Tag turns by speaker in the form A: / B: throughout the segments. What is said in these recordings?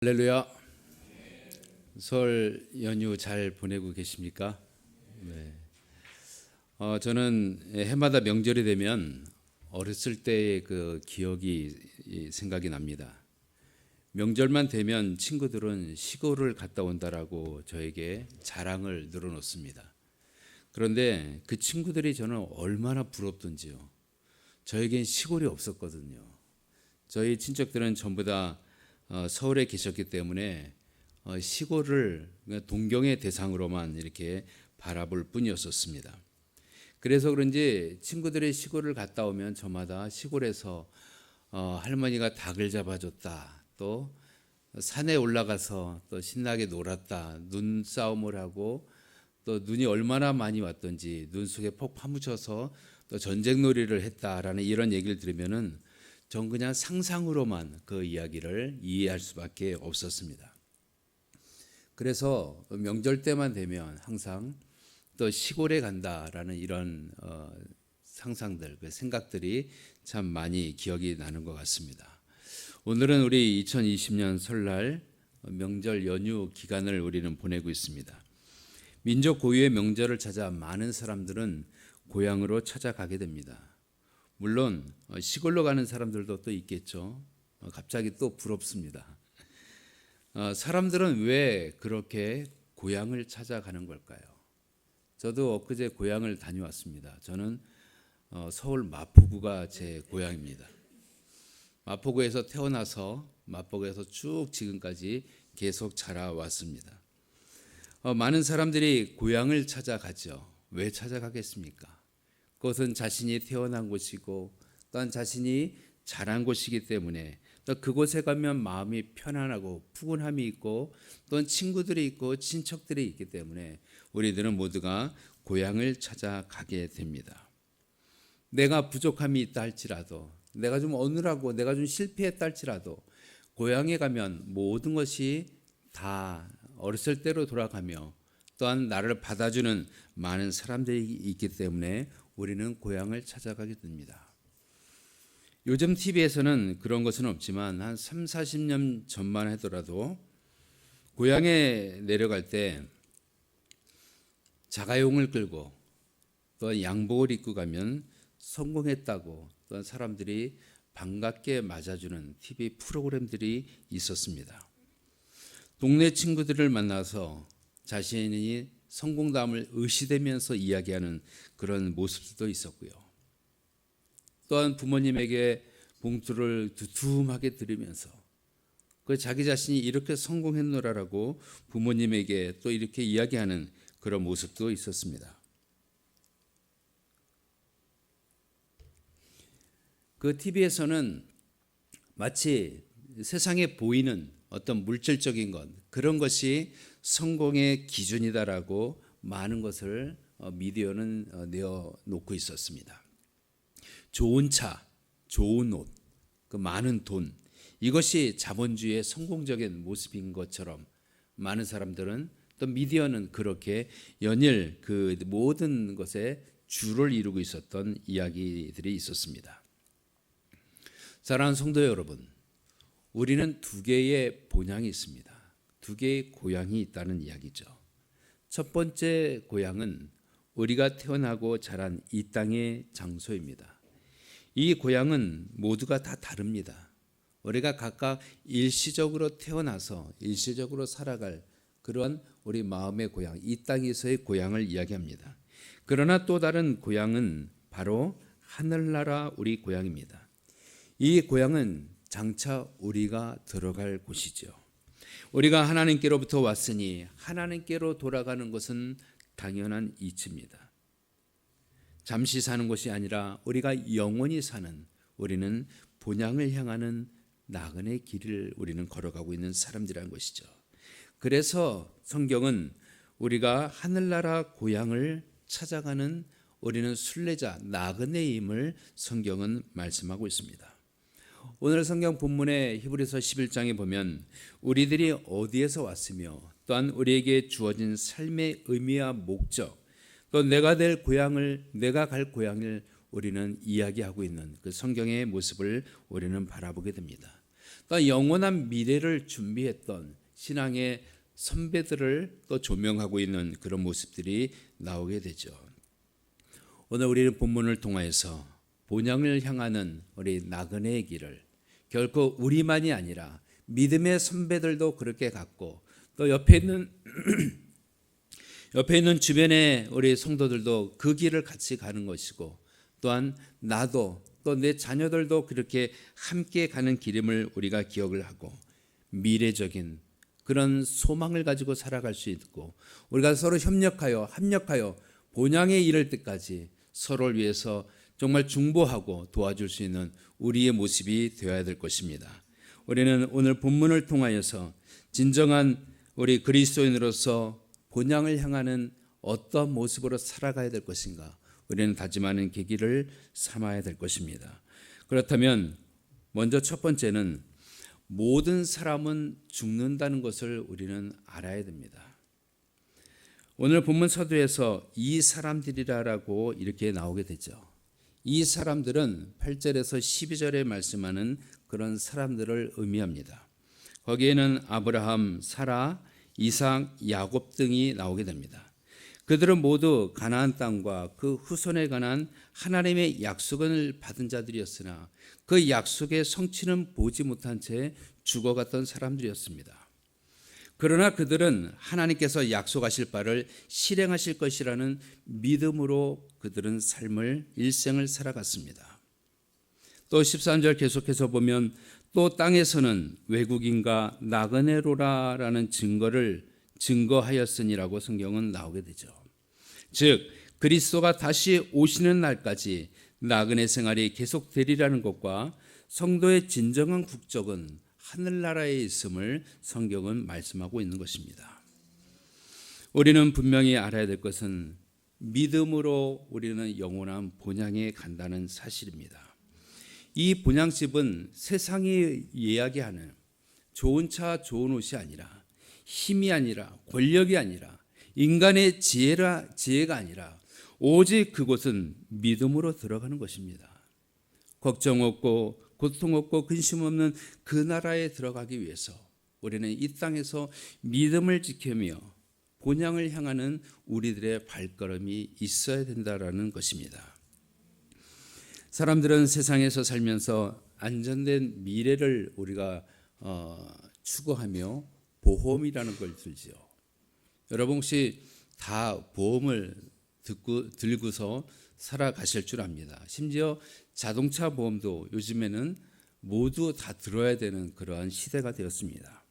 A: 할렐루야. 설 연휴 잘 보내고 계십니까? 네. 저는 해마다 명절이 되면 어렸을 때의 그 기억이 생각이 납니다. 명절만 되면 친구들은 시골을 갔다 온다라고 저에게 자랑을 늘어놓습니다. 그런데 그 친구들이 저는 얼마나 부럽던지요. 저에겐 시골이 없었거든요. 저희 친척들은 전부 다 서울에 계셨기 때문에 시골을 동경의 대상으로만 이렇게 바라볼 뿐이었었습니다. 그래서 그런지 친구들이 시골을 갔다 오면 저마다 시골에서 할머니가 닭을 잡아줬다, 또 산에 올라가서 또 신나게 놀았다, 눈싸움을 하고 또 눈이 얼마나 많이 왔던지 눈 속에 폭 파묻혀서 또 전쟁놀이를 했다라는 이런 얘기를 들으면은 전 그냥 상상으로만 그 이야기를 이해할 수밖에 없었습니다. 그래서 명절 때만 되면 항상 또 시골에 간다라는 이런 상상들, 그 생각들이 참 많이 기억이 나는 것 같습니다. 오늘은 우리 2020년 설날 명절 연휴 기간을 우리는 보내고 있습니다. 민족 고유의 명절을 찾아 많은 사람들은 고향으로 찾아가게 됩니다. 물론 시골로 가는 사람들도 또 있겠죠. 갑자기 또 부럽습니다. 사람들은 왜 그렇게 고향을 찾아가는 걸까요? 저도 엊그제 고향을 다녀왔습니다. 저는 서울 마포구가 제 고향입니다. 마포구에서 태어나서 마포구에서 쭉 지금까지 계속 자라왔습니다. 많은 사람들이 고향을 찾아가죠. 왜 찾아가겠습니까? 그것은 자신이 태어난 곳이고 또한 자신이 자란 곳이기 때문에 또 그곳에 가면 마음이 편안하고 푸근함이 있고 또한 친구들이 있고 친척들이 있기 때문에 우리들은 모두가 고향을 찾아가게 됩니다. 내가 부족함이 있다 할지라도, 내가 좀 어눌하고 내가 좀 실패했다 할지라도 고향에 가면 모든 것이 다 어렸을 때로 돌아가며 또한 나를 받아주는 많은 사람들이 있기 때문에 우리는 고향을 찾아가게 됩니다. 요즘 TV에서는 그런 것은 없지만 한 3, 40년 전만 하더라도 고향에 내려갈 때 자가용을 끌고 또 양복을 입고 가면 성공했다고 또 사람들이 반갑게 맞아주는 TV 프로그램들이 있었습니다. 동네 친구들을 만나서 자신이 성공담을 의시되면서 이야기하는 그런 모습도 있었고요. 또한 부모님에게 봉투를 두툼하게 드리면서 그 자기 자신이 이렇게 성공했노라라고 부모님에게 또 이렇게 이야기하는 그런 모습도 있었습니다. 그 TV에서는 마치 세상에 보이는 어떤 물질적인 것, 그런 것이 성공의 기준이다라고 많은 것을 미디어는 내어놓고 있었습니다. 좋은 차, 좋은 옷, 그 많은 돈, 이것이 자본주의의 성공적인 모습인 것처럼 많은 사람들은 또 미디어는 그렇게 연일 그 모든 것에 주를 이루고 있었던 이야기들이 있었습니다. 사랑하는 성도 여러분, 우리는 두 개의 본향이 있습니다. 두 개의 고향이 있다는 이야기죠. 첫 번째 고향은 우리가 태어나고 자란 이 땅의 장소입니다. 이 고향은 모두가 다 다릅니다. 우리가 각각 일시적으로 태어나서 일시적으로 살아갈 그런 우리 마음의 고향, 이 땅에서의 고향을 이야기합니다. 그러나 또 다른 고향은 바로 하늘나라 우리 고향입니다. 이 고향은 장차 우리가 들어갈 곳이죠. 우리가 하나님께로부터 왔으니 하나님께로 돌아가는 것은 당연한 이치입니다. 잠시 사는 것이 아니라 우리가 영원히 사는, 우리는 본향을 향하는 나그네 길을 우리는 걸어가고 있는 사람들이라는 것이죠. 그래서 성경은 우리가 하늘나라 고향을 찾아가는 우리는 순례자, 나그네임을 성경은 말씀하고 있습니다. 오늘 성경 본문의 히브리서 11장에 보면 우리들이 어디에서 왔으며 또한 우리에게 주어진 삶의 의미와 목적, 또 내가 갈 고향을 우리는 이야기하고 있는 그 성경의 모습을 우리는 바라보게 됩니다. 또 영원한 미래를 준비했던 신앙의 선배들을 또 조명하고 있는 그런 모습들이 나오게 되죠. 오늘 우리는 본문을 통하여서 본향을 향하는 우리 나그네의 길을 결코 우리만이 아니라 믿음의 선배들도 그렇게 갔고, 또 옆에 있는 주변의 우리 성도들도 그 길을 같이 가는 것이고, 또한 나도 또 내 자녀들도 그렇게 함께 가는 길임을 우리가 기억을 하고 미래적인 그런 소망을 가지고 살아갈 수 있고, 우리가 서로 합력하여 본향에 이를 때까지 서로를 위해서 정말 중보하고 도와줄 수 있는 우리의 모습이 되어야 될 것입니다. 우리는 오늘 본문을 통하여서 진정한 우리 그리스도인으로서 본향을 향하는 어떤 모습으로 살아가야 될 것인가, 우리는 다짐하는 계기를 삼아야 될 것입니다. 그렇다면 먼저 첫 번째는 모든 사람은 죽는다는 것을 우리는 알아야 됩니다. 오늘 본문 서두에서 이 사람들이라고 이렇게 나오게 되죠. 이 사람들은 8절에서 12절에 말씀하는 그런 사람들을 의미합니다. 거기에는 아브라함, 사라, 이삭, 야곱 등이 나오게 됩니다. 그들은 모두 가나안 땅과 그 후손에 관한 하나님의 약속을 받은 자들이었으나 그 약속의 성취는 보지 못한 채 죽어갔던 사람들이었습니다. 그러나 그들은 하나님께서 약속하실 바를 실행하실 것이라는 믿음으로 그들은 일생을 살아갔습니다. 또 13절 계속해서 보면 또 땅에서는 외국인과 나그네로라라는 증거하였으니라고 성경은 나오게 되죠. 즉 그리스도가 다시 오시는 날까지 나그네 생활이 계속되리라는 것과 성도의 진정한 국적은 하늘나라에 있음을 성경은 말씀하고 있는 것입니다. 우리는 분명히 알아야 될 것은 믿음으로 우리는 영원한 본향에 간다는 사실입니다. 이 본향집은 세상이 이야기하는 좋은 차 좋은 옷이 아니라, 힘이 아니라, 권력이 아니라, 인간의 지혜가 아니라 오직 그곳은 믿음으로 들어가는 것입니다. 걱정 없고 고통 없고 근심 없는 그 나라에 들어가기 위해서 우리는 이 땅에서 믿음을 지키며 본향을 향하는 우리들의 발걸음이 있어야 된다라는 것입니다. 사람들은 세상에서 살면서 안전된 미래를 우리가 추구하며 보험이라는 걸 들지요. 여러분 혹시 다 보험을 들고서 살아가실 줄 압니다. 심지어 자동차 보험도 요즘에는 모두 다 들어야 되는 그러한 시대가 되었습니다.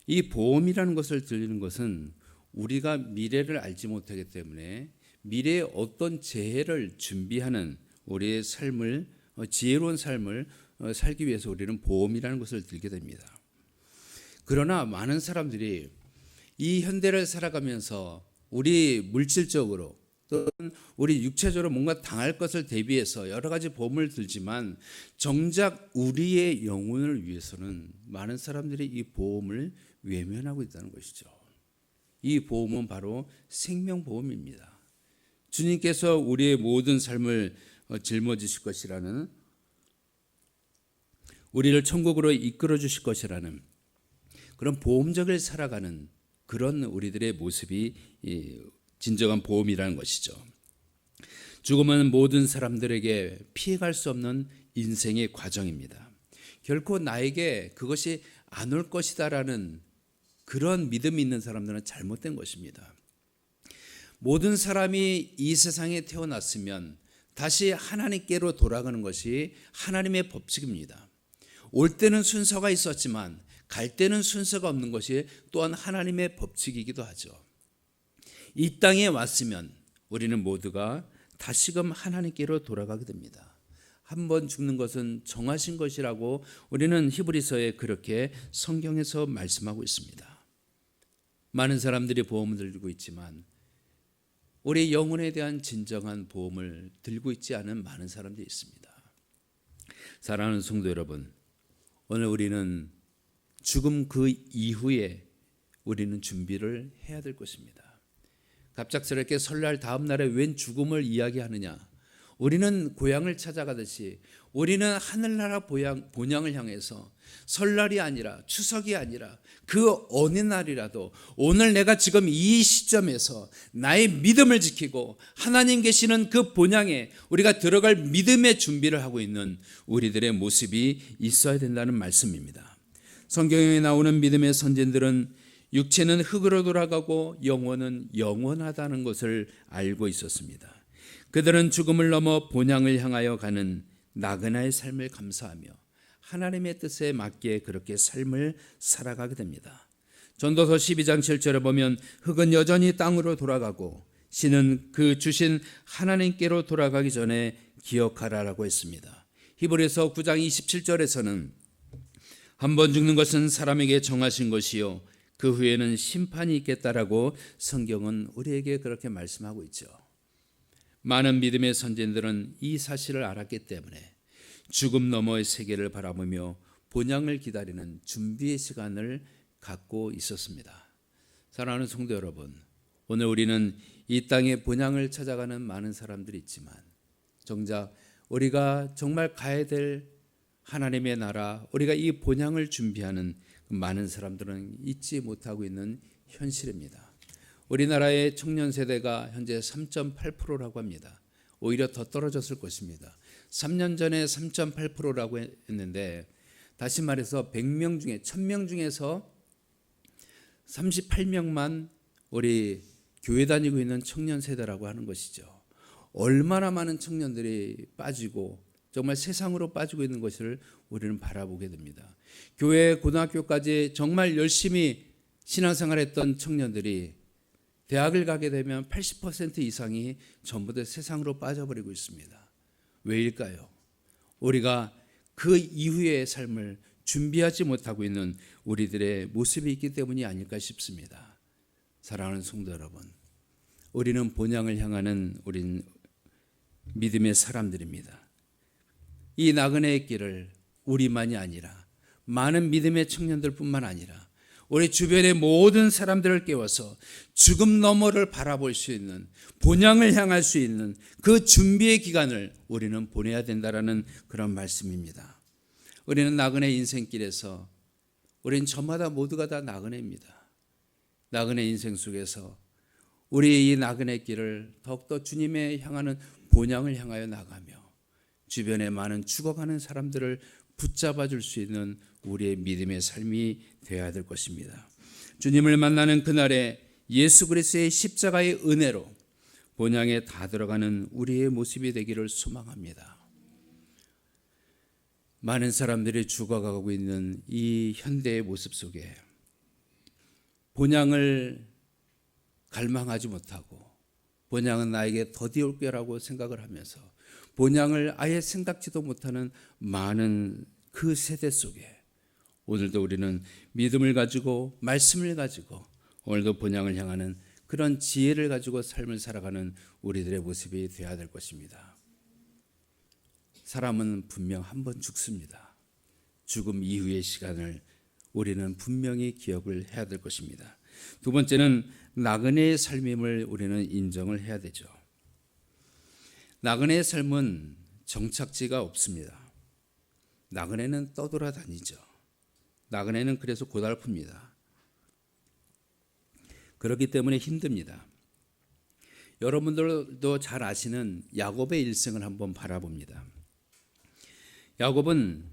A: 이 보험이라는 것을 들리는 것은 우리가 미래를 알지 못하기 때문에 미래의 어떤 재해를 준비하는 우리의 삶을, 지혜로운 삶을 살기 위해서 우리는 보험이라는 것을 들게 됩니다. 그러나 많은 사람들이 이 현대를 살아가면서 우리 물질적으로 또는 우리 육체적으로 뭔가 당할 것을 대비해서 여러 가지 보험을 들지만 정작 우리의 영혼을 위해서는 많은 사람들이 이 보험을 외면하고 있다는 것이죠. 이 보험은 바로 생명보험입니다. 주님께서 우리의 모든 삶을 짊어지실 것이라는, 우리를 천국으로 이끌어 주실 것이라는 그런 보험적을 살아가는 그런 우리들의 모습이 진정한 보험이라는 것이죠. 죽음은 모든 사람들에게 피해갈 수 없는 인생의 과정입니다. 결코 나에게 그것이 안 올 것이다라는 그런 믿음이 있는 사람들은 잘못된 것입니다. 모든 사람이 이 세상에 태어났으면 다시 하나님께로 돌아가는 것이 하나님의 법칙입니다. 올 때는 순서가 있었지만 갈 때는 순서가 없는 것이 또한 하나님의 법칙이기도 하죠. 이 땅에 왔으면 우리는 모두가 다시금 하나님께로 돌아가게 됩니다. 한 번 죽는 것은 정하신 것이라고 우리는 히브리서에 그렇게 성경에서 말씀하고 있습니다. 많은 사람들이 보험을 들고 있지만 우리 영혼에 대한 진정한 보험을 들고 있지 않은 많은 사람들이 있습니다. 사랑하는 성도 여러분, 오늘 우리는 죽음 그 이후에 우리는 준비를 해야 될 것입니다. 갑작스럽게 설날 다음 날에 웬 죽음을 이야기하느냐? 우리는 고향을 찾아가듯이 우리는 하늘나라 본향을 향해서 설날이 아니라 추석이 아니라 그 어느 날이라도 오늘 내가 지금 이 시점에서 나의 믿음을 지키고 하나님 계시는 그 본향에 우리가 들어갈 믿음의 준비를 하고 있는 우리들의 모습이 있어야 된다는 말씀입니다. 성경에 나오는 믿음의 선진들은 육체는 흙으로 돌아가고 영혼은 영원하다는 것을 알고 있었습니다. 그들은 죽음을 넘어 본향을 향하여 가는 나그나의 삶을 감사하며 하나님의 뜻에 맞게 그렇게 삶을 살아가게 됩니다. 전도서 12장 7절에 보면 흙은 여전히 땅으로 돌아가고 신은 그 주신 하나님께로 돌아가기 전에 기억하라라고 했습니다. 히브리서 9장 27절에서는 한 번 죽는 것은 사람에게 정하신 것이요 그 후에는 심판이 있겠다라고 성경은 우리에게 그렇게 말씀하고 있죠. 많은 믿음의 선진들은 이 사실을 알았기 때문에 죽음 너머의 세계를 바라보며 본향을 기다리는 준비의 시간을 갖고 있었습니다. 사랑하는 성도 여러분, 오늘 우리는 이 땅의 본향을 찾아가는 많은 사람들이 있지만 정작 우리가 정말 가야 될 하나님의 나라, 우리가 이 본향을 준비하는 많은 사람들은 잊지 못하고 있는 현실입니다. 우리나라의 청년 세대가 현재 3.8%라고 합니다. 오히려 더 떨어졌을 것입니다. 3년 전에 3.8%라고 했는데 다시 말해서 100명 중에 1000명 중에서 38명만 우리 교회 다니고 있는 청년 세대라고 하는 것이죠. 얼마나 많은 청년들이 빠지고 정말 세상으로 빠지고 있는 것을 우리는 바라보게 됩니다. 교회 고등학교까지 정말 열심히 신앙생활했던 청년들이 대학을 가게 되면 80% 이상이 전부 다 세상으로 빠져버리고 있습니다. 왜일까요? 우리가 그 이후의 삶을 준비하지 못하고 있는 우리들의 모습이 있기 때문이 아닐까 싶습니다. 사랑하는 성도 여러분, 우리는 본향을 향하는 우린 믿음의 사람들입니다. 이 나그네의 길을 우리만이 아니라 많은 믿음의 청년들뿐만 아니라 우리 주변의 모든 사람들을 깨워서 죽음 너머를 바라볼 수 있는 본향을 향할 수 있는 그 준비의 기간을 우리는 보내야 된다라는 그런 말씀입니다. 우리는 나그네 인생길에서 우리는 저마다 모두가 다 나그네입니다. 나그네 인생 속에서 우리 이 나그네 길을 더욱더 주님의 향하는 본향을 향하여 나가며 주변에 많은 죽어가는 사람들을 붙잡아 줄 수 있는 우리의 믿음의 삶이 되어야 될 것입니다. 주님을 만나는 그날에 예수 그리스도의 십자가의 은혜로 본향에 다 들어가는 우리의 모습이 되기를 소망합니다. 많은 사람들이 죽어가고 있는 이 현대의 모습 속에 본향을 갈망하지 못하고 본향은 나에게 더디 올 거라고 생각을 하면서 본향을 아예 생각지도 못하는 많은 그 세대 속에 오늘도 우리는 믿음을 가지고 말씀을 가지고 오늘도 본향을 향하는 그런 지혜를 가지고 삶을 살아가는 우리들의 모습이 되어야 될 것입니다. 사람은 분명 한 번 죽습니다. 죽음 이후의 시간을 우리는 분명히 기억을 해야 될 것입니다. 두 번째는 나그네의 삶임을 우리는 인정을 해야 되죠. 나그네의 삶은 정착지가 없습니다. 나그네는 떠돌아다니죠. 나그네는 그래서 고달픕니다. 그렇기 때문에 힘듭니다. 여러분들도 잘 아시는 야곱의 일생을 한번 바라봅니다. 야곱은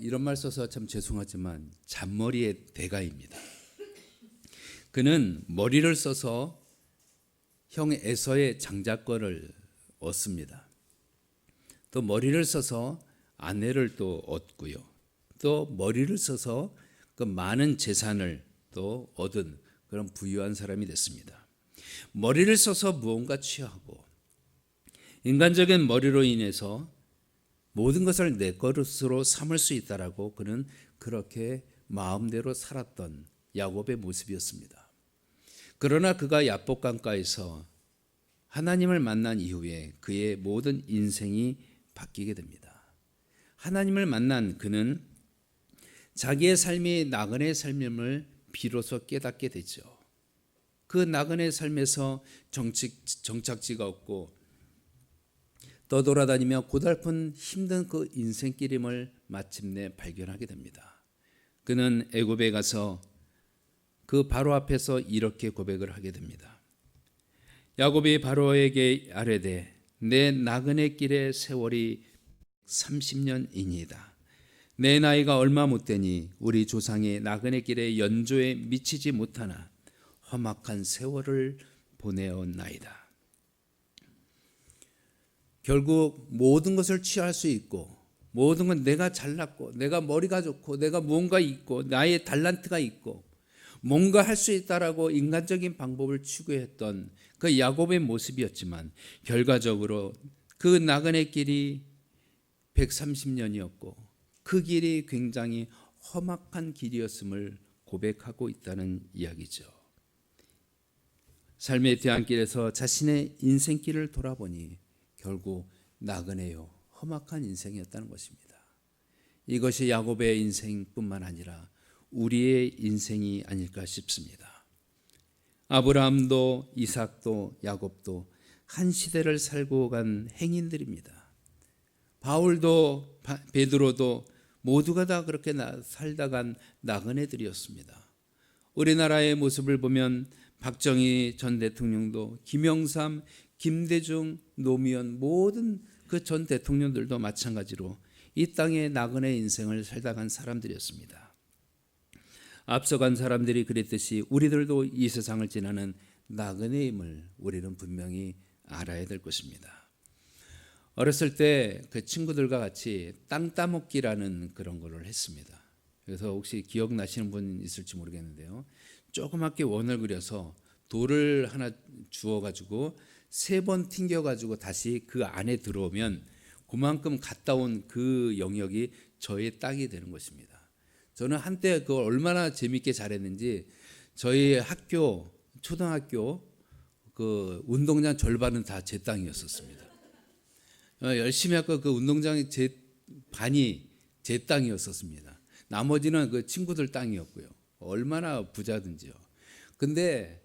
A: 이런 말 써서 참 죄송하지만 잔머리의 대가입니다. 그는 머리를 써서 형 에서의 장자권을 얻습니다. 또 머리를 써서 아내를 또 얻고요. 또 머리를 써서 그 많은 재산을 또 얻은 그런 부유한 사람이 됐습니다. 머리를 써서 무언가 취하고 인간적인 머리로 인해서 모든 것을 내 것으로 삼을 수 있다라고 그는 그렇게 마음대로 살았던 야곱의 모습이었습니다. 그러나 그가 야복 강가에서 하나님을 만난 이후에 그의 모든 인생이 바뀌게 됩니다. 하나님을 만난 그는 자기의 삶이 나그네의 삶임을 비로소 깨닫게 되죠. 그 나그네의 삶에서 정착지가 없고 떠돌아다니며 고달픈 힘든 그 인생길임을 마침내 발견하게 됩니다. 그는 애굽에 가서 그 바로 앞에서 이렇게 고백을 하게 됩니다. 야곱이 바로에게 아뢰되 내 나그네 길의 세월이 30년이니이다. 내 나이가 얼마 못되니 우리 조상의 나그네 길의 연조에 미치지 못하나 험악한 세월을 보내었나이다. 결국 모든 것을 취할 수 있고 모든 건 내가 잘났고 내가 머리가 좋고 내가 무언가 있고 나의 달란트가 있고 뭔가 할 수 있다라고 인간적인 방법을 추구했던 그 야곱의 모습이었지만 결과적으로 그 나그네 길이 130년이었고 그 길이 굉장히 험악한 길이었음을 고백하고 있다는 이야기죠. 삶의 대안길에서 자신의 인생길을 돌아보니 결국 나그네요 험악한 인생이었다는 것입니다. 이것이 야곱의 인생뿐만 아니라 우리의 인생이 아닐까 싶습니다. 아브라함도 이삭도 야곱도 한 시대를 살고 간 행인들입니다. 바울도 베드로도 모두가 다 그렇게 살다 간 나그네들이었습니다. 우리나라의 모습을 보면 박정희 전 대통령도 김영삼, 김대중, 노무현 모든 그 전 대통령들도 마찬가지로 이 땅의 나그네 인생을 살다 간 사람들이었습니다. 앞서간 사람들이 그랬듯이 우리들도 이 세상을 지나는 나그네임을 우리는 분명히 알아야 될 것입니다. 어렸을 때 그 친구들과 같이 땅 따먹기라는 그런 거를 했습니다. 그래서 혹시 기억나시는 분 있을지 모르겠는데요. 조그맣게 원을 그려서 돌을 하나 주워가지고 3번 튕겨가지고 다시 그 안에 들어오면 그만큼 갔다 온 그 영역이 저의 땅이 되는 것입니다. 저는 한때 그걸 얼마나 재밌게 잘했는지 저희 학교 초등학교 그 운동장 절반은 다 제 땅이었었습니다. 열심히 했고 그 운동장이 제 반이 제 땅이었었습니다. 나머지는 그 친구들 땅이었고요. 얼마나 부자든지요. 근데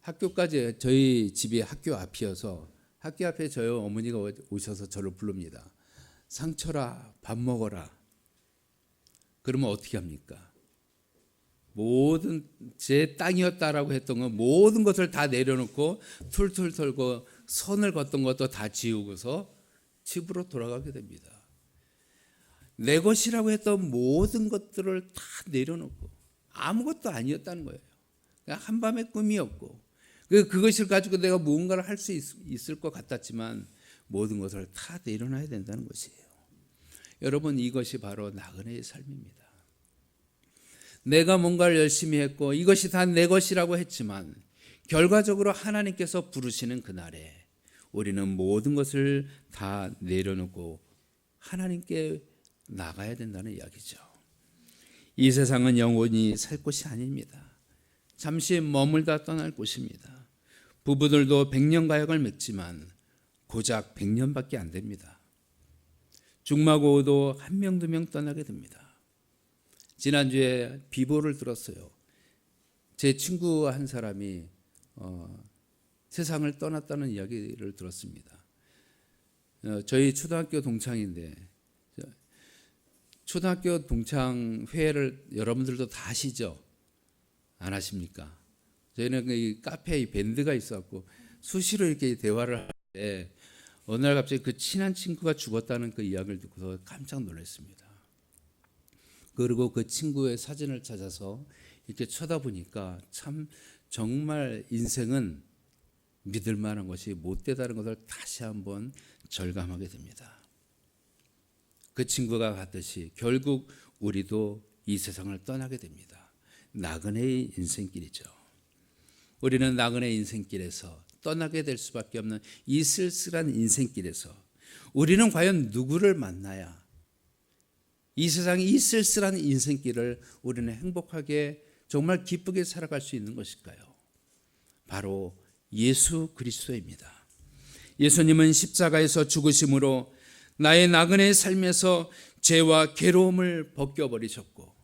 A: 학교까지 저희 집이 학교 앞이어서 학교 앞에 저희 어머니가 오셔서 저를 부릅니다. 상철아 밥 먹어라. 그러면 어떻게 합니까? 모든 제 땅이었다라고 했던 건 모든 것을 다 내려놓고 툴툴 털고 선을 걷던 것도 다 지우고서 집으로 돌아가게 됩니다. 내 것이라고 했던 모든 것들을 다 내려놓고 아무것도 아니었다는 거예요. 그냥 한밤의 꿈이었고 그것을 가지고 내가 무언가를 할 수 있을 것 같았지만 모든 것을 다 내려놔야 된다는 것이에요. 여러분 이것이 바로 나그네의 삶입니다. 내가 뭔가를 열심히 했고 이것이 다 내 것이라고 했지만 결과적으로 하나님께서 부르시는 그날에 우리는 모든 것을 다 내려놓고 하나님께 나가야 된다는 이야기죠. 이 세상은 영원히 살 곳이 아닙니다. 잠시 머물다 떠날 곳입니다. 부부들도 100년 가약을 맺지만 고작 100년밖에 안 됩니다. 중마고도 1명 2명 떠나게 됩니다. 지난주에 비보를 들었어요. 제 친구 한 사람이 세상을 떠났다는 이야기를 들었습니다. 저희 초등학교 동창인데 초등학교 동창 회를 여러분들도 다 하시죠? 안 하십니까? 저희는 이 카페에 밴드가 있었고 수시로 이렇게 대화를 할 때 어느 날 갑자기 그 친한 친구가 죽었다는 그 이야기를 듣고서 깜짝 놀랐습니다. 그리고 그 친구의 사진을 찾아서 이렇게 쳐다보니까 참 정말 인생은 믿을 만한 것이 못되다는 것을 다시 한번 절감하게 됩니다. 그 친구가 갔듯이 결국 우리도 이 세상을 떠나게 됩니다. 나그네의 인생길이죠. 우리는 나그네 인생길에서 떠나게 될 수밖에 없는 이 쓸쓸한 인생길에서 우리는 과연 누구를 만나야 이 세상의 이 쓸쓸한 인생길을 우리는 행복하게 정말 기쁘게 살아갈 수 있는 것일까요? 바로 예수 그리스도입니다. 예수님은 십자가에서 죽으심으로 나의 나그네의 삶에서 죄와 괴로움을 벗겨버리셨고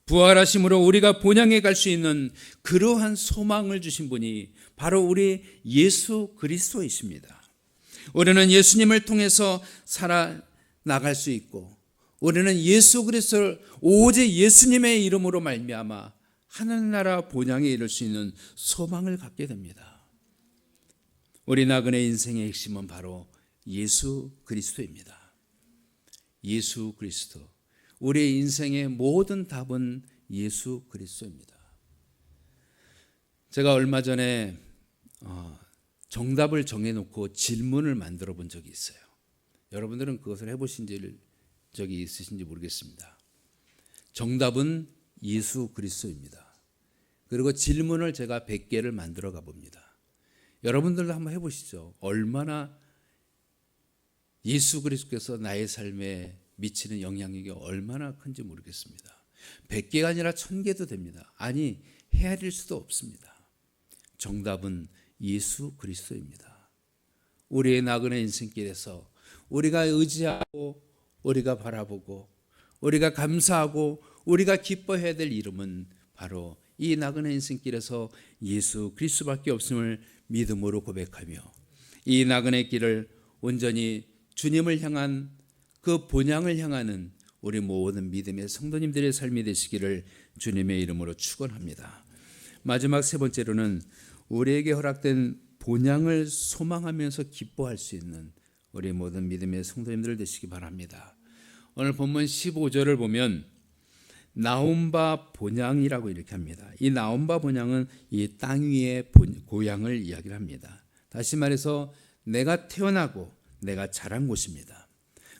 A: 부활하심으로 우리가 본향에 갈 수 있는 그러한 소망을 주신 분이 바로 우리 예수 그리스도이십니다. 우리는 예수님을 통해서 살아나갈 수 있고, 우리는 예수 그리스도를 오직 예수님의 이름으로 말미암아 하늘나라 본향에 이를 수 있는 소망을 갖게 됩니다. 우리 나그네 인생의 핵심은 바로 예수 그리스도입니다. 예수 그리스도. 우리 인생의 모든 답은 예수 그리스도입니다. 제가 얼마 전에 정답을 정해놓고 질문을 만들어 본 적이 있어요. 여러분들은 그것을 해보신 적이 있으신지 모르겠습니다. 정답은 예수 그리스도입니다. 그리고 질문을 제가 100개를 만들어 가봅니다. 여러분들도 한번 해보시죠. 얼마나 예수 그리스도께서 나의 삶에 미치는 영향력이 얼마나 큰지 모르겠습니다. 100개가 아니라 1000개도 됩니다. 아니, 헤아릴 수도 없습니다. 정답은 예수 그리스도입니다. 우리의 나그네 인생길에서 우리가 의지하고, 우리가 바라보고, 우리가 감사하고, 우리가 기뻐해야 될 이름은 바로 이 나그네 인생길에서 예수 그리스도밖에 없음을 믿음으로 고백하며, 이 나그네 길을 온전히 주님을 향한 그 본향을 향하는 우리 모든 믿음의 성도님들의 삶이 되시기를 주님의 이름으로 축원합니다. 마지막 세 번째로는 우리에게 허락된 본향을 소망하면서 기뻐할 수 있는 우리 모든 믿음의 성도님들 되시기 바랍니다. 오늘 본문 15절을 보면 나온 바 본향이라고 이렇게 합니다. 이 나온 바 본향은 이 땅 위의 고향을 이야기를 합니다. 다시 말해서 내가 태어나고 내가 자란 곳입니다.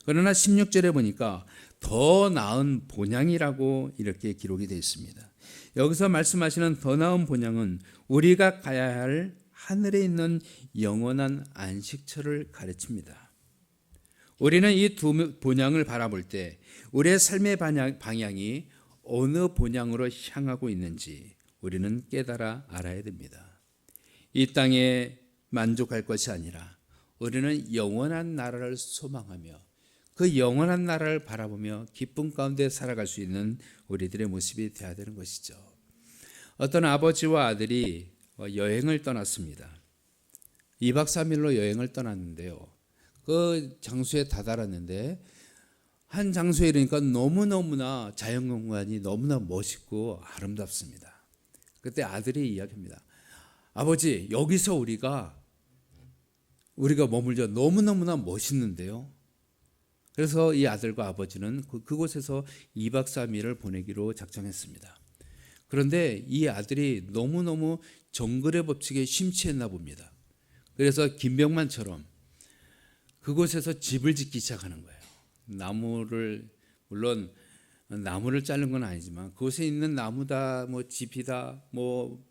A: 그러나 16절에 보니까 더 나은 본향이라고 이렇게 기록이 되어 있습니다. 여기서 말씀하시는 더 나은 본향은 우리가 가야 할 하늘에 있는 영원한 안식처를 가르칩니다. 우리는 이 두 본향을 바라볼 때 우리의 삶의 방향이 어느 본향으로 향하고 있는지 우리는 깨달아 알아야 됩니다. 이 땅에 만족할 것이 아니라 우리는 영원한 나라를 소망하며 그 영원한 나라를 바라보며 기쁨 가운데 살아갈 수 있는 우리들의 모습이 되어야 되는 것이죠. 어떤 아버지와 아들이 여행을 떠났습니다. 2박 3일로 여행을 떠났는데요. 그 장소에 다다랐는데 한 장소에 이르니까 너무너무나 자연경관이 너무나 멋있고 아름답습니다. 그때 아들이 이야기합니다. 아버지, 여기서 우리가 머물자. 너무너무나 멋있는데요. 그래서 이 아들과 아버지는 그곳에서 2박 3일을 보내기로 작정했습니다. 그런데 이 아들이 너무너무 정글의 법칙에 심취했나 봅니다. 그래서 김병만처럼 그곳에서 집을 짓기 시작하는 거예요. 물론 나무를 자른 건 아니지만 그곳에 있는 나무다, 집이다,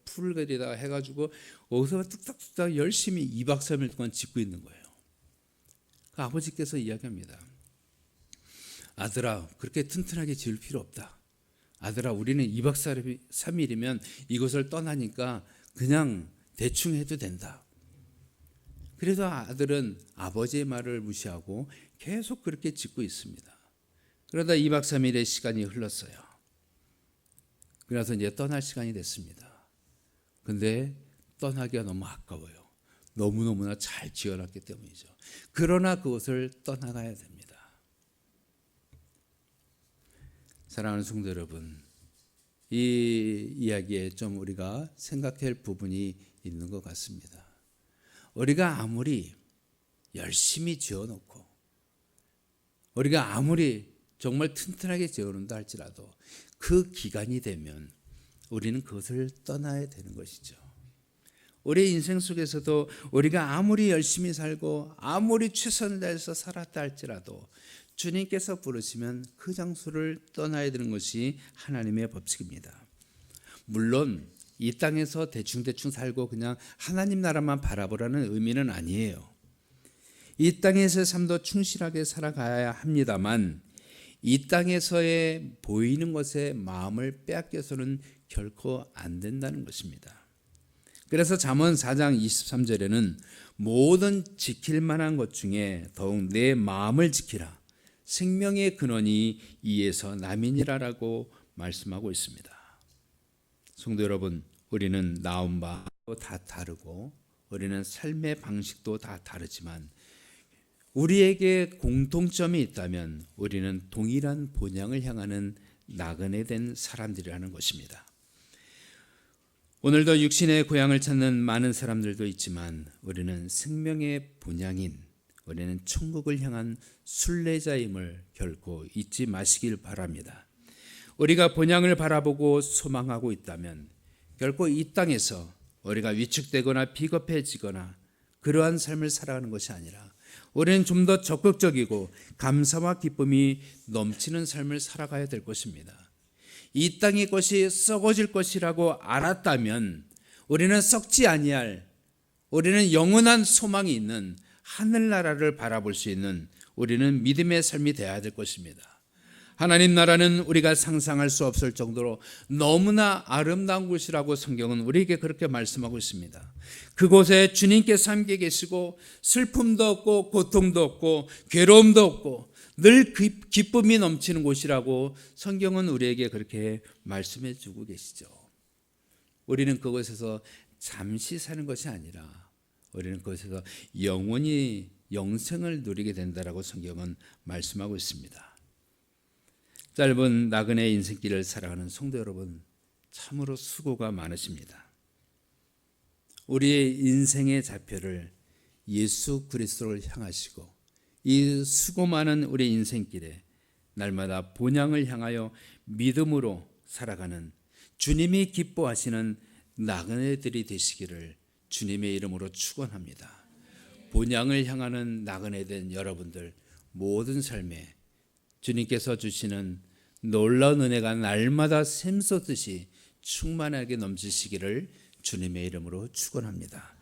A: 풀들이다 해가지고 거기서 뚝딱뚝딱 열심히 2박 3일 동안 짓고 있는 거예요. 그 아버지께서 이야기합니다. 아들아, 그렇게 튼튼하게 지을 필요 없다. 아들아, 우리는 2박 3일이면 이곳을 떠나니까 그냥 대충 해도 된다. 그래서 아들은 아버지의 말을 무시하고 계속 그렇게 짓고 있습니다. 그러다 2박 3일의 시간이 흘렀어요. 그래서 이제 떠날 시간이 됐습니다. 근데 떠나기가 너무 아까워요. 너무너무나 잘 지어놨기 때문이죠. 그러나 그것을 떠나가야 됩니다. 사랑하는 성도 여러분, 이 이야기에 좀 우리가 생각할 부분이 있는 것 같습니다. 우리가 아무리 열심히 지어놓고 우리가 아무리 정말 튼튼하게 지어놓는다 할지라도 그 기간이 되면 우리는 그것을 떠나야 되는 것이죠. 우리 인생 속에서도 우리가 아무리 열심히 살고 아무리 최선을 다해서 살았다 할지라도 주님께서 부르시면 그 장소를 떠나야 되는 것이 하나님의 법칙입니다. 물론 이 땅에서 대충대충 살고 그냥 하나님 나라만 바라보라는 의미는 아니에요. 이 땅에서의 삶도 충실하게 살아가야 합니다만 이 땅에서의 보이는 것에 마음을 빼앗겨서는 결코 안 된다는 것입니다. 그래서 잠언 4장 23절에는 모든 지킬 만한 것 중에 더욱 내 마음을 지키라. 생명의 근원이 이에서 남이니라라고 말씀하고 있습니다. 성도 여러분, 우리는 나온 바도 다 다르고 우리는 삶의 방식도 다 다르지만 우리에게 공통점이 있다면 우리는 동일한 본향을 향하는 나그네 된 사람들이라는 것입니다. 오늘도 육신의 고향을 찾는 많은 사람들도 있지만 우리는 생명의 본향인, 우리는 천국을 향한 순례자임을 결코 잊지 마시길 바랍니다. 우리가 본향을 바라보고 소망하고 있다면 결코 이 땅에서 우리가 위축되거나 비겁해지거나 그러한 삶을 살아가는 것이 아니라 우리는 좀 더 적극적이고 감사와 기쁨이 넘치는 삶을 살아가야 될 것입니다. 이 땅의 것이 썩어질 것이라고 알았다면 우리는 썩지 아니할, 우리는 영원한 소망이 있는 하늘나라를 바라볼 수 있는 우리는 믿음의 삶이 되어야 될 것입니다. 하나님 나라는 우리가 상상할 수 없을 정도로 너무나 아름다운 곳이라고 성경은 우리에게 그렇게 말씀하고 있습니다. 그곳에 주님께서 함께 계시고 슬픔도 없고 고통도 없고 괴로움도 없고 늘 기쁨이 넘치는 곳이라고 성경은 우리에게 그렇게 말씀해 주고 계시죠. 우리는 그곳에서 잠시 사는 것이 아니라 우리는 그곳에서 영원히 영생을 누리게 된다라고 성경은 말씀하고 있습니다. 짧은 나그네 인생길을 살아가는 성도 여러분, 참으로 수고가 많으십니다. 우리의 인생의 좌표를 예수 그리스도를 향하시고 이 수고 많은 우리 인생길에 날마다 본향을 향하여 믿음으로 살아가는 주님이 기뻐하시는 나그네들이 되시기를 주님의 이름으로 축원합니다. 본향을 향하는 나그네 된 여러분들 모든 삶에 주님께서 주시는 놀라운 은혜가 날마다 샘솟듯이 충만하게 넘치시기를 주님의 이름으로 축원합니다.